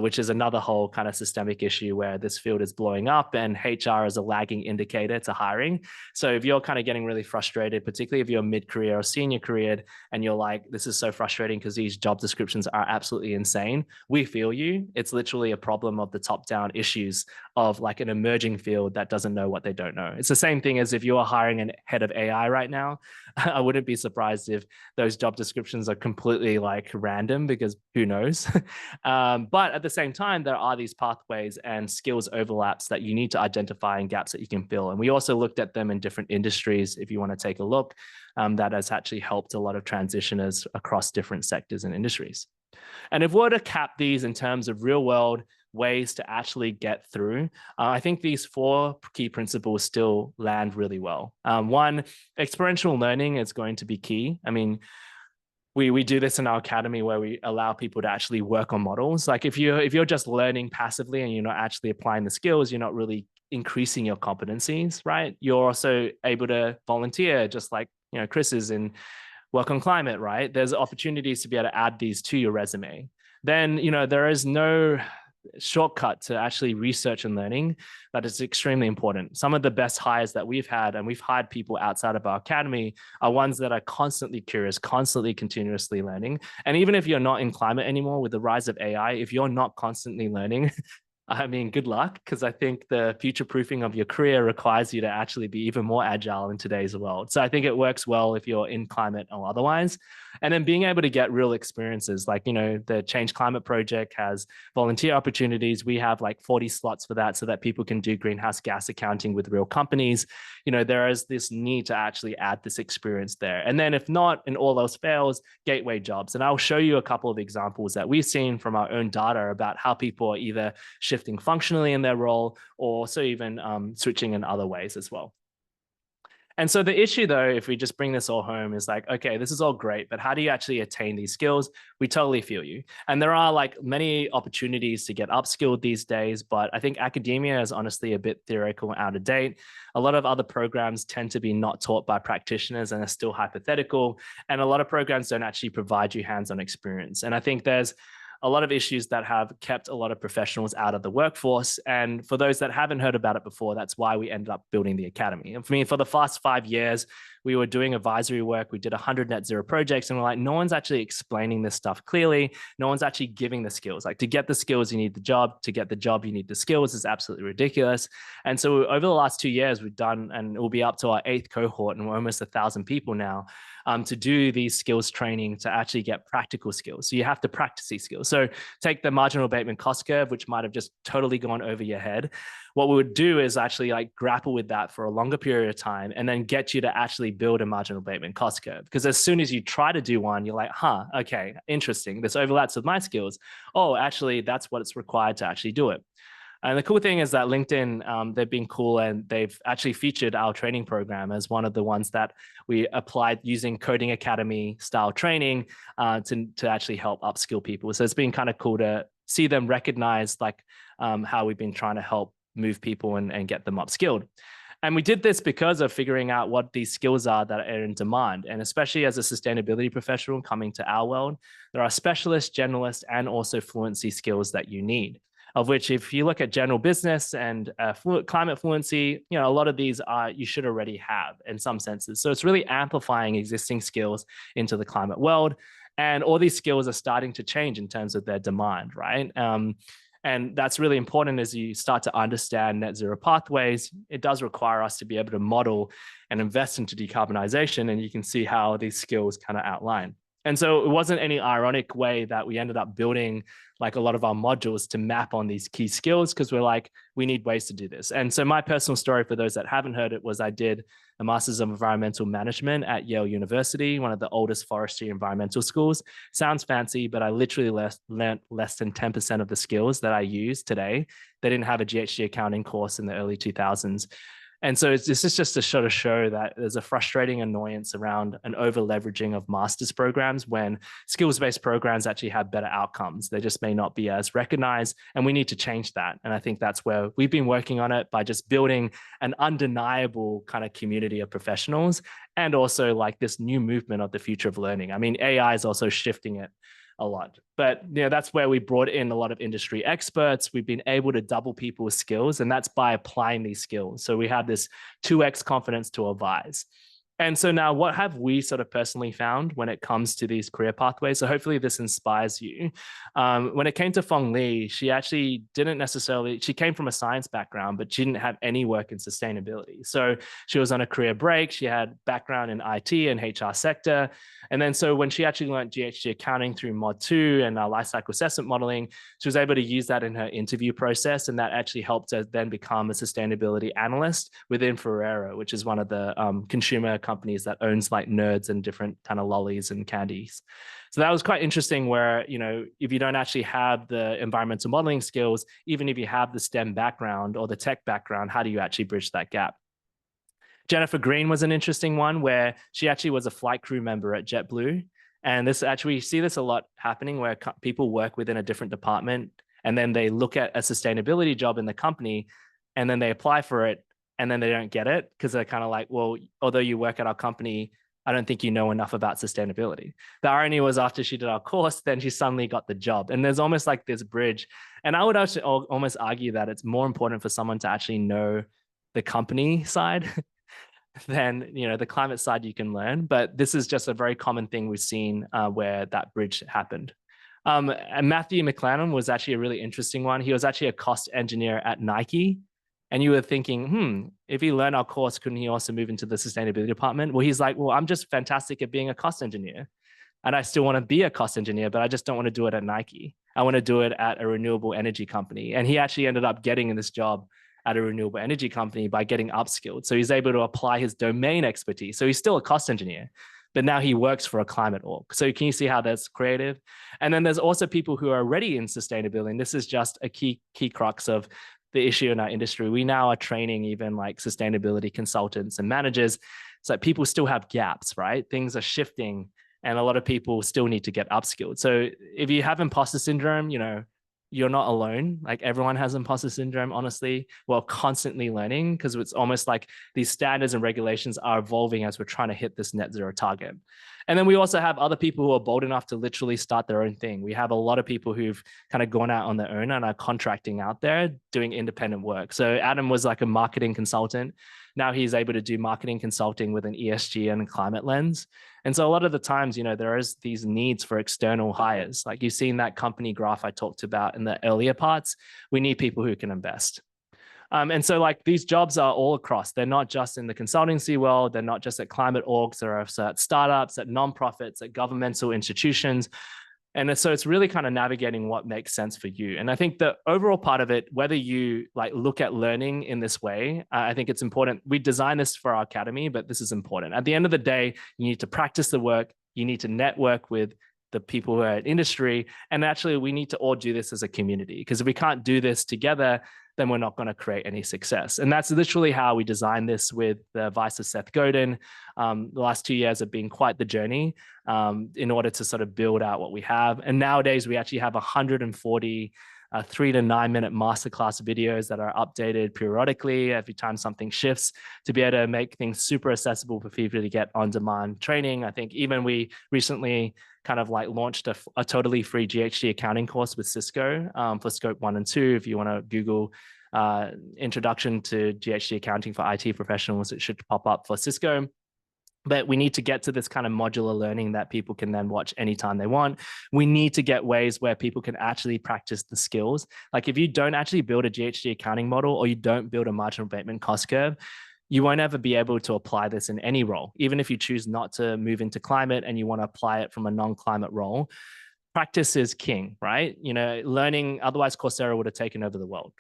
Which is another whole kind of systemic issue where this field is blowing up and HR is a lagging indicator to hiring. So if you're kind of getting really frustrated, particularly if you're mid-career or senior career, and you're like, this is so frustrating because these job descriptions are absolutely insane, we feel you. It's literally a problem of the top-down issues of like an emerging field that doesn't know what they don't know. It's the same thing as if you are hiring a head of AI right now. I wouldn't be surprised if those job descriptions are completely like random, because who knows? But at the same time, there are these pathways and skills overlaps that you need to identify and gaps that you can fill. And we also looked at them in different industries. If you want to take a look, that has actually helped a lot of transitioners across different sectors and industries. And if we were to cap these in terms of real world ways to actually get through, I think these 4 key principles still land really well. One, experiential learning is going to be key. I mean, we do this in our academy where we allow people to actually work on models. Like if you're just learning passively and you're not actually applying the skills, you're not really increasing your competencies, right? You're also able to volunteer, just like Chris is in work on climate, right? There's opportunities to be able to add these to your resume. Then there is no shortcut to actually research and learning. That is extremely important. Some of the best hires that we've had, and we've hired people outside of our academy, are ones that are constantly curious, constantly continuously learning. And even if you're not in climate anymore, with the rise of AI, if you're not constantly learning, I mean, good luck, because I think the future proofing of your career requires you to actually be even more agile in today's world. So I think it works well if you're in climate or otherwise. And then being able to get real experiences, like, the Change Climate Project has volunteer opportunities. We have like 40 slots for that so that people can do greenhouse gas accounting with real companies. There is this need to actually add this experience there. And then if not, and all else fails, gateway jobs. And I'll show you a couple of examples that we've seen from our own data about how people are either shifting functionally in their role or also even switching in other ways as well. And so the issue, though, if we just bring this all home, is like, okay, this is all great, but how do you actually attain these skills? We totally feel you. And there are like many opportunities to get upskilled these days, but I think academia is honestly a bit theoretical and out of date. A lot of other programs tend to be not taught by practitioners and are still hypothetical. And a lot of programs don't actually provide you hands-on experience. And I think there's a lot of issues that have kept a lot of professionals out of the workforce. And for those that haven't heard about it before, that's why we ended up building the academy. And for me, for the past 5 years, we were doing advisory work. We did 100 net zero projects, and we're like, no one's actually explaining this stuff clearly. No one's actually giving the skills. Like, to get the skills, you need the job. To get the job, you need the skills. It's absolutely ridiculous. And so over the last 2 years, we've done, and it will be up to our 8th cohort, and we're almost 1,000 people now, to do these skills training to actually get practical skills. So you have to practice these skills. So take the marginal abatement cost curve, which might have just totally gone over your head. What we would do is actually like grapple with that for a longer period of time and then get you to actually build a marginal abatement cost curve. Because as soon as you try to do one, you're like, okay, interesting. This overlaps with my skills. Oh, actually, that's what it's required to actually do it. And the cool thing is that LinkedIn, they've been cool, and they've actually featured our training program as one of the ones that we applied using Coding Academy style training to actually help upskill people. So it's been kind of cool to see them recognize like how we've been trying to help move people and get them upskilled. And we did this because of figuring out what these skills are that are in demand. And especially as a sustainability professional coming to our world, there are specialist, generalist, and also fluency skills that you need. Of which, if you look at general business and climate fluency, a lot of these are you should already have in some senses. So it's really amplifying existing skills into the climate world. And all these skills are starting to change in terms of their demand, right? And that's really important as you start to understand net zero pathways. It does require us to be able to model and invest into decarbonization. And you can see how these skills kind of outline. And so it wasn't any ironic way that we ended up building like a lot of our modules to map on these key skills, because we're like, we need ways to do this. And so my personal story, for those that haven't heard it, was I did a Master's of Environmental Management at Yale University, one of the oldest forestry environmental schools. Sounds fancy, but I literally learned less than 10% of the skills that I use today. They didn't have a GHG accounting course in the early 2000s. And so this is just to sort of show that there's a frustrating annoyance around an over leveraging of master's programs when skills-based programs actually have better outcomes. They just may not be as recognized, and we need to change that. And I think that's where we've been working on it, by just building an undeniable kind of community of professionals, and also like this new movement of the future of learning. I mean, AI is also shifting it a lot, but that's where we brought in a lot of industry experts. We've been able to double people's skills, and that's by applying these skills. So we have this 2x confidence to advise. And so now, what have we sort of personally found when it comes to these career pathways? So hopefully this inspires you. When it came to Fong Li, she actually didn't necessarily, she came from a science background, but she didn't have any work in sustainability. So she was on a career break. She had background in IT and HR sector. And then so when she actually learned GHG accounting through Mod 2 and life cycle assessment modeling, she was able to use that in her interview process. And that actually helped her then become a sustainability analyst within Ferrero, which is one of the consumer companies that owns like Nerds and different kind of lollies and candies. So that was quite interesting, where, if you don't actually have the environmental modeling skills, even if you have the STEM background or the tech background, how do you actually bridge that gap? Jennifer Green was an interesting one, where she actually was a flight crew member at JetBlue. And this actually, we see this a lot happening, where people work within a different department and then they look at a sustainability job in the company and then they apply for it and then they don't get it, because they're kind of like, well, although you work at our company, I don't think you know enough about sustainability. The irony was, after she did our course, then she suddenly got the job. And there's almost like this bridge. And I would actually almost argue that it's more important for someone to actually know the company side than the climate side you can learn. But this is just a very common thing we've seen where that bridge happened. And Matthew McLennan was actually a really interesting one. He was actually a cost engineer at Nike. And you were thinking, if he learned our course, couldn't he also move into the sustainability department? Well, he's like, well, I'm just fantastic at being a cost engineer. And I still want to be a cost engineer, but I just don't want to do it at Nike. I want to do it at a renewable energy company. And he actually ended up getting in this job at a renewable energy company by getting upskilled. So he's able to apply his domain expertise. So he's still a cost engineer, but now he works for a climate org. So can you see how that's creative? And then there's also people who are already in sustainability. And this is just a key crux of the issue in our industry. We now are training even like sustainability consultants and managers. So people still have gaps, right? Things are shifting and a lot of people still need to get upskilled. So if you have imposter syndrome, you're not alone. Like, everyone has imposter syndrome, honestly. We're constantly learning, because it's almost like these standards and regulations are evolving as we're trying to hit this net zero target. And then we also have other people who are bold enough to literally start their own thing. We have a lot of people who've kind of gone out on their own and are contracting out there doing independent work. So Adam was like a marketing consultant. Now he's able to do marketing consulting with an ESG and climate lens. And so a lot of the times, there is these needs for external hires. Like, you've seen that company graph I talked about in the earlier parts. We need people who can invest. And so like, these jobs are all across. They're not just in the consultancy world. They're not just at climate orgs. They're also at startups, at nonprofits, at governmental institutions. And so it's really kind of navigating what makes sense for you. And I think the overall part of it, whether you like look at learning in this way, I think it's important. We designed this for our academy, but this is important. At the end of the day, you need to practice the work. You need to network with the people who are in industry. And actually, we need to all do this as a community, because if we can't do this together, then we're not going to create any success. And that's literally how we designed this with the advice of Seth Godin. The last 2 years have been quite the journey in order to sort of build out what we have. And nowadays, we actually have 140 3 to 9 minute masterclass videos that are updated periodically every time something shifts, to be able to make things super accessible for people to get on-demand training. I think even we recently kind of like launched a totally free GHG accounting course with Cisco for scope 1 and 2. If you want to Google introduction to GHG accounting for IT professionals, it should pop up for Cisco. But we need to get to this kind of modular learning that people can then watch anytime they want. We need to get ways where people can actually practice the skills. Like if you don't actually build a GHG accounting model, or you don't build a marginal abatement cost curve, you won't ever be able to apply this in any role. Even if you choose not to move into climate and you want to apply it from a non-climate role, practice is king, right? Learning, otherwise Coursera would have taken over the world.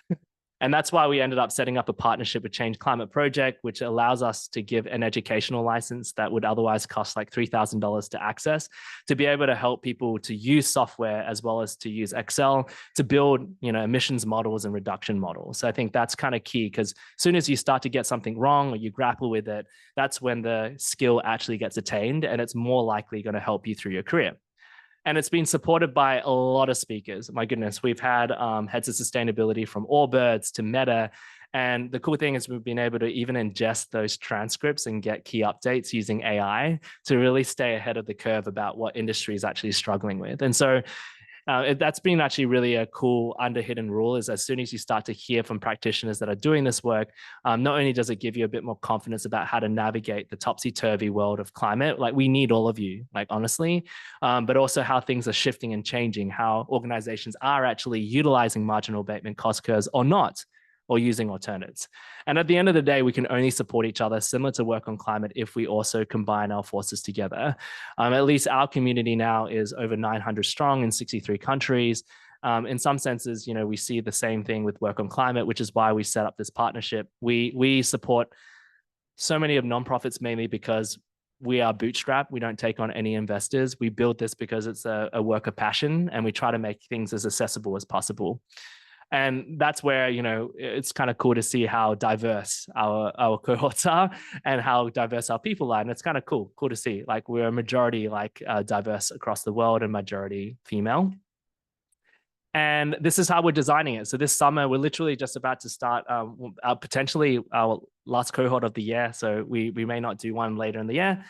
And that's why we ended up setting up a partnership with Change Climate Project, which allows us to give an educational license that would otherwise cost like $3,000 to access, to be able to help people to use software as well as to use Excel to build, emissions models and reduction models. So I think that's kind of key, because as soon as you start to get something wrong or you grapple with it, that's when the skill actually gets attained, and it's more likely going to help you through your career. And it's been supported by a lot of speakers. My goodness, we've had heads of sustainability from Allbirds to Meta. And the cool thing is we've been able to even ingest those transcripts and get key updates using AI to really stay ahead of the curve about what industry is actually struggling with. And so that's been actually really a cool under-hidden rule, is as soon as you start to hear from practitioners that are doing this work, not only does it give you a bit more confidence about how to navigate the topsy-turvy world of climate, like we need all of you, like honestly, but also how things are shifting and changing, how organizations are actually utilizing marginal abatement cost curves or not, or using alternates. And at the end of the day, we can only support each other, similar to Work on Climate, if we also combine our forces together. At least our community now is over 900 strong in 63 countries. In some senses, we see the same thing with Work on Climate, which is why we set up this partnership. We support so many of nonprofits mainly because we are bootstrapped. We don't take on any investors. We build this because it's a work of passion, and we try to make things as accessible as possible. And that's where, it's kind of cool to see how diverse our cohorts are and how diverse our people are. And it's kind of cool to see. Like we're a majority diverse across the world and majority female. And this is how we're designing it. So this summer, we're literally just about to start potentially our last cohort of the year. So we may not do one later in the year.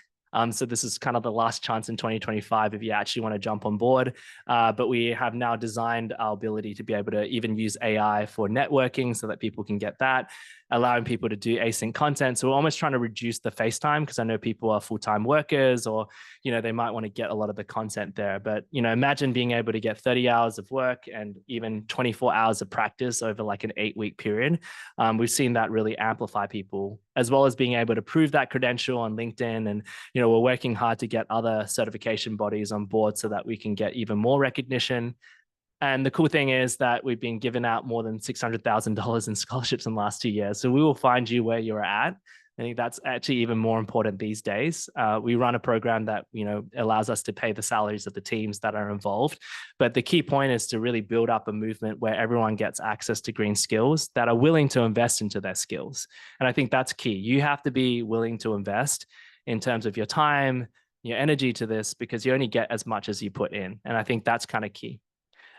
So this is kind of the last chance in 2025 if you actually want to jump on board. But we have now designed our ability to be able to even use AI for networking so that people can get that, allowing people to do async content. So we're almost trying to reduce the face time, because I know people are full-time workers, or, they might want to get a lot of the content there. But, imagine being able to get 30 hours of work and even 24 hours of practice over like an 8-week period. We've seen that really amplify people, as well as being able to prove that credential on LinkedIn. And, we're working hard to get other certification bodies on board so that we can get even more recognition. And the cool thing is that we've been giving out more than $600,000 in scholarships in the last 2 years. So we will find you where you're at. I think that's actually even more important these days. We run a program that, allows us to pay the salaries of the teams that are involved. But the key point is to really build up a movement where everyone gets access to green skills that are willing to invest into their skills. And I think that's key. You have to be willing to invest in terms of your time, your energy to this, because you only get as much as you put in. And I think that's kind of key.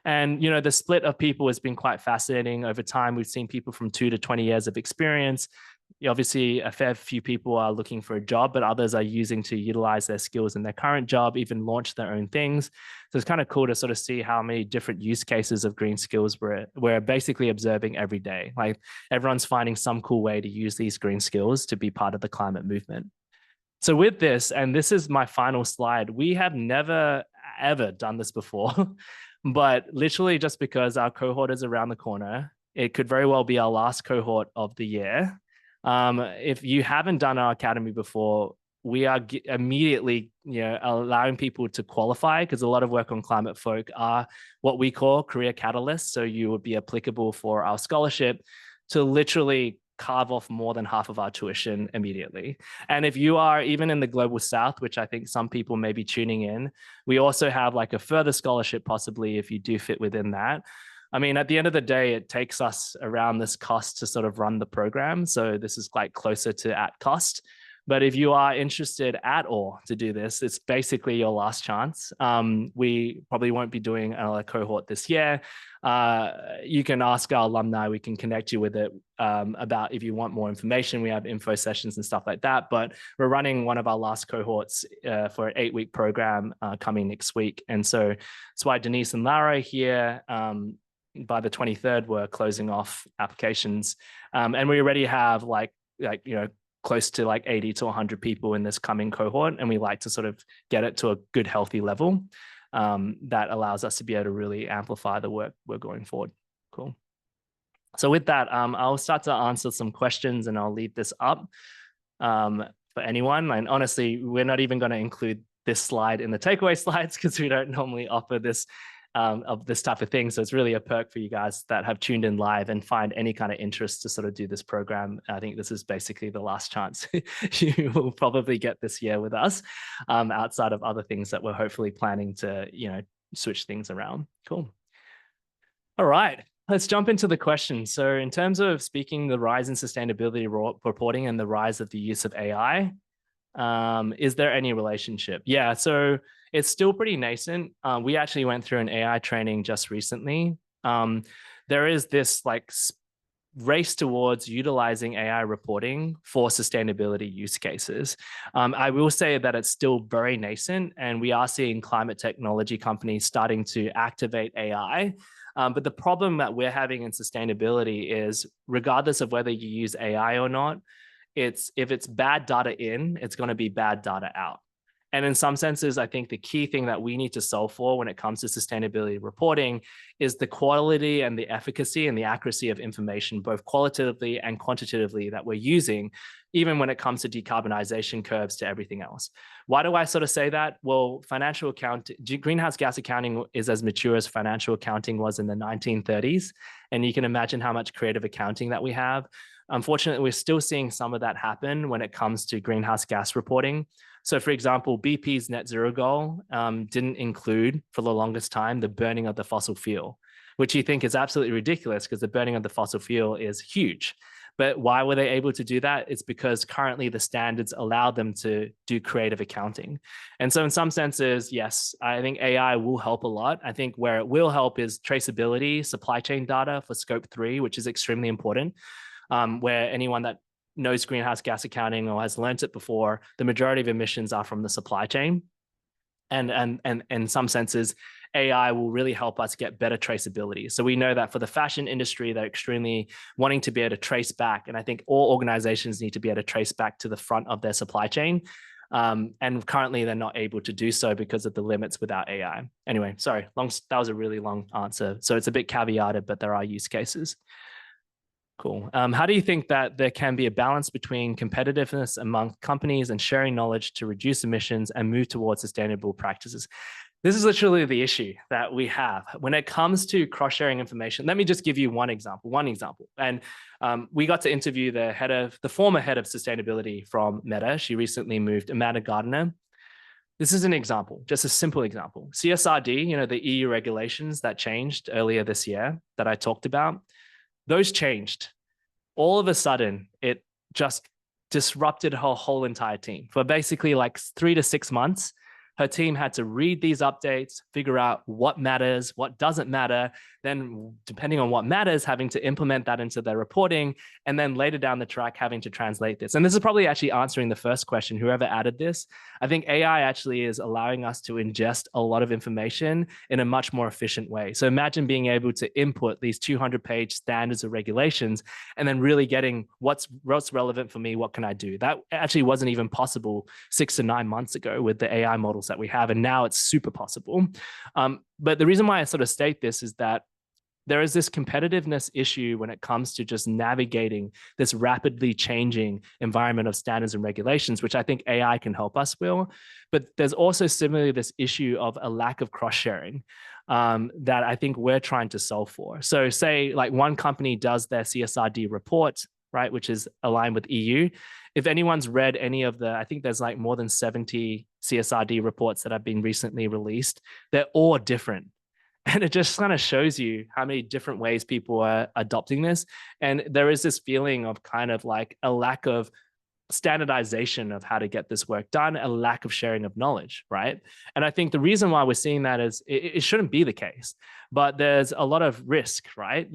And, the split of people has been quite fascinating. Over time, we've seen people from 2 to 20 years of experience. Obviously, a fair few people are looking for a job, but others are using to utilize their skills in their current job, even launch their own things. So it's kind of cool to sort of see how many different use cases of green skills we're basically observing every day. Like everyone's finding some cool way to use these green skills to be part of the climate movement. So with this, and this is my final slide, we have never, ever done this before, but literally just because our cohort is around the corner, it could very well be our last cohort of the year. If you haven't done our academy before, we are immediately, allowing people to qualify, because a lot of Work on Climate folk are what we call career catalysts. So you would be applicable for our scholarship to literally carve off more than half of our tuition immediately. And if you are even in the global south, which I think some people may be tuning in, we also have like a further scholarship possibly if you do fit within that. I mean, at the end of the day, it takes us around this cost to sort of run the program. So this is like closer to at cost. But if you are interested at all to do this, it's basically your last chance. We probably won't be doing another cohort this year. You can ask our alumni. We can connect you with it about if you want more information. We have info sessions and stuff like that. But we're running one of our last cohorts for an 8-week program coming next week. And so that's why Denise and Lara are here. By the 23rd, we're closing off applications. And we already have close to 80 to 100 people in this coming cohort. And we like to sort of get it to a good, healthy level that allows us to be able to really amplify the work we're going forward. Cool. So with that, I'll start to answer some questions and I'll leave this up for anyone. And honestly, we're not even going to include this slide in the takeaway slides because we don't normally offer this of this type of thing. So it's really a perk for you guys that have tuned in live and find any kind of interest to sort of do this program. I think this is basically the last chance you will probably get this year with us, outside of other things that we're hopefully planning to, switch things around. Cool. All right. Let's jump into the question. So in terms of speaking the rise in sustainability reporting and the rise of the use of AI, is there any relationship? Yeah, so it's still pretty nascent. We actually went through an AI training just recently. There is this race towards utilizing AI reporting for sustainability use cases. I will say that it's still very nascent, and we are seeing climate technology companies starting to activate AI. But the problem that we're having in sustainability is, regardless of whether you use AI or not, if it's bad data in, it's going to be bad data out. And in some senses, I think the key thing that we need to solve for when it comes to sustainability reporting is the quality and the efficacy and the accuracy of information, both qualitatively and quantitatively, that we're using, even when it comes to decarbonization curves to everything else. Why do I sort of say that? Well, greenhouse gas accounting is as mature as financial accounting was in the 1930s. And you can imagine how much creative accounting that we have. Unfortunately, we're still seeing some of that happen when it comes to greenhouse gas reporting. So for example, BP's net zero goal didn't include, for the longest time, the burning of the fossil fuel, which you think is absolutely ridiculous because the burning of the fossil fuel is huge. But why were they able to do that? It's because currently the standards allow them to do creative accounting. And so in some senses, yes, I think AI will help a lot. I think where it will help is traceability, supply chain data for scope 3, which is extremely important, where anyone that knows greenhouse gas accounting or has learned it before, the majority of emissions are from the supply chain. And in some senses, AI will really help us get better traceability. So we know that for the fashion industry, they're extremely wanting to be able to trace back. And I think all organizations need to be able to trace back to the front of their supply chain. And currently they're not able to do so because of the limits without AI. Anyway, sorry, that was a really long answer. So it's a bit caveated, but there are use cases. Cool. How do you think that there can be a balance between competitiveness among companies and sharing knowledge to reduce emissions and move towards sustainable practices? This is literally the issue that we have when it comes to cross-sharing information. Let me just give you one example. And we got to interview the former head of sustainability from Meta. She recently moved, Amanda Gardner. This is an example, just a simple example. CSRD, the EU regulations that changed earlier this year that I talked about, those changed. All of a sudden, it just disrupted her whole entire team. For basically 3 to 6 months, her team had to read these updates, figure out what matters, what doesn't matter, then depending on what matters, having to implement that into their reporting, and then later down the track, having to translate this. And this is probably actually answering the first question, whoever added this. I think AI actually is allowing us to ingest a lot of information in a much more efficient way. So imagine being able to input these 200-page standards of regulations and then really getting what's relevant for me, what can I do? That actually wasn't even possible 6 to 9 months ago with the AI models that we have, and now it's super possible. But the reason why I sort of state this is that there is this competitiveness issue when it comes to just navigating this rapidly changing environment of standards and regulations, which I think AI can help us with. But there's also similarly this issue of a lack of cross-sharing that I think we're trying to solve for. So say one company does their CSRD report, right, which is aligned with EU. If anyone's read any of I think there's more than 70 CSRD reports that have been recently released, they're all different. And it just kind of shows you how many different ways people are adopting this. And there is this feeling of kind of a lack of standardization of how to get this work done, a lack of sharing of knowledge, right? And I think the reason why we're seeing that is it shouldn't be the case, but there's a lot of risk, right?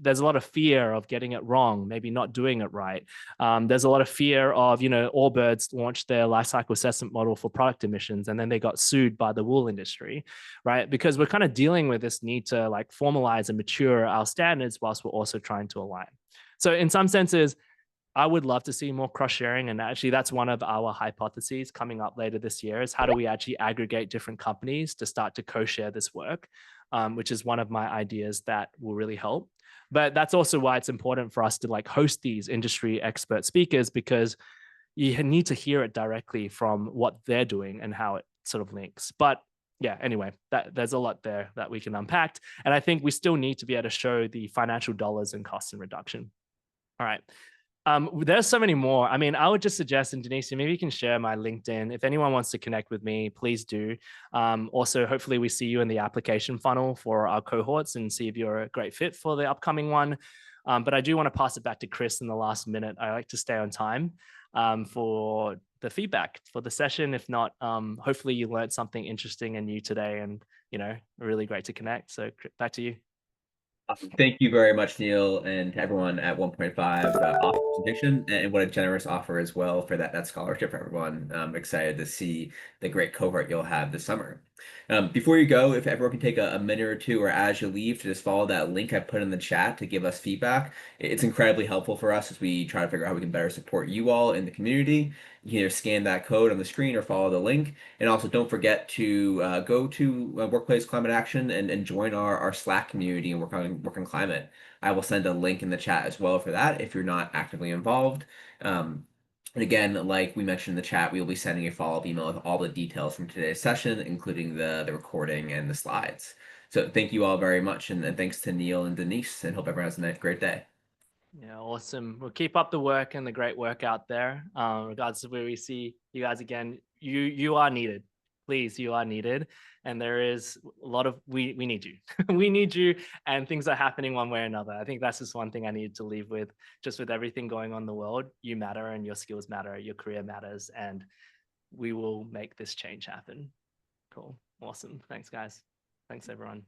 There's a lot of fear of getting it wrong, maybe not doing it right. There's a lot of fear of, Allbirds launched their life cycle assessment model for product emissions, and then they got sued by the wool industry, right? Because we're kind of dealing with this need to like formalize and mature our standards whilst we're also trying to align. So in some senses, I would love to see more cross sharing. And actually, that's one of our hypotheses coming up later this year is how do we actually aggregate different companies to start to co-share this work, which is one of my ideas that will really help. But that's also why it's important for us to like host these industry expert speakers, because you need to hear it directly from what they're doing and how it sort of links. But yeah, anyway, there's a lot there that we can unpack. And I think we still need to be able to show the financial dollars and cost and reduction. All right. There's so many more. I mean, I would just suggest, and Denise, maybe you can share my LinkedIn. If anyone wants to connect with me, please do. Also, hopefully we see you in the application funnel for our cohorts and see if you're a great fit for the upcoming one. But I do want to pass it back to Chris in the last minute. I like to stay on time for the feedback for the session. If not, hopefully you learned something interesting and new today, and, really great to connect. So back to you.
Awesome. Thank you very much, Neil, and to everyone at 1.5 off presentation, and what a generous offer as well for that scholarship for everyone. I'm excited to see the great cohort you'll have this summer. Before you go, if everyone can take a minute or two, or as you leave, to just follow that link I put in the chat to give us feedback. It's incredibly helpful for us as we try to figure out how we can better support you all in the community. You can either scan that code on the screen or follow the link. And also don't forget to go to Workplace Climate Action and join our Slack community and work on climate. I will send a link in the chat as well for that if you're not actively involved. And again, like we mentioned in the chat, we will be sending a follow-up email with all the details from today's session, including the recording and the slides. So thank you all very much, and thanks to Neil and Denise, and hope everyone has a great day.
Yeah, awesome. We'll keep up the work and the great work out there. Regardless of where we see you guys again, you are needed. Please, you are needed. And there is a lot of we need you. We need you, and things are happening one way or another. I think that's just one thing I need to leave with, just with everything going on in the world. You matter, and your skills matter, your career matters, and we will make this change happen. Cool. Awesome. Thanks, guys. Thanks, everyone.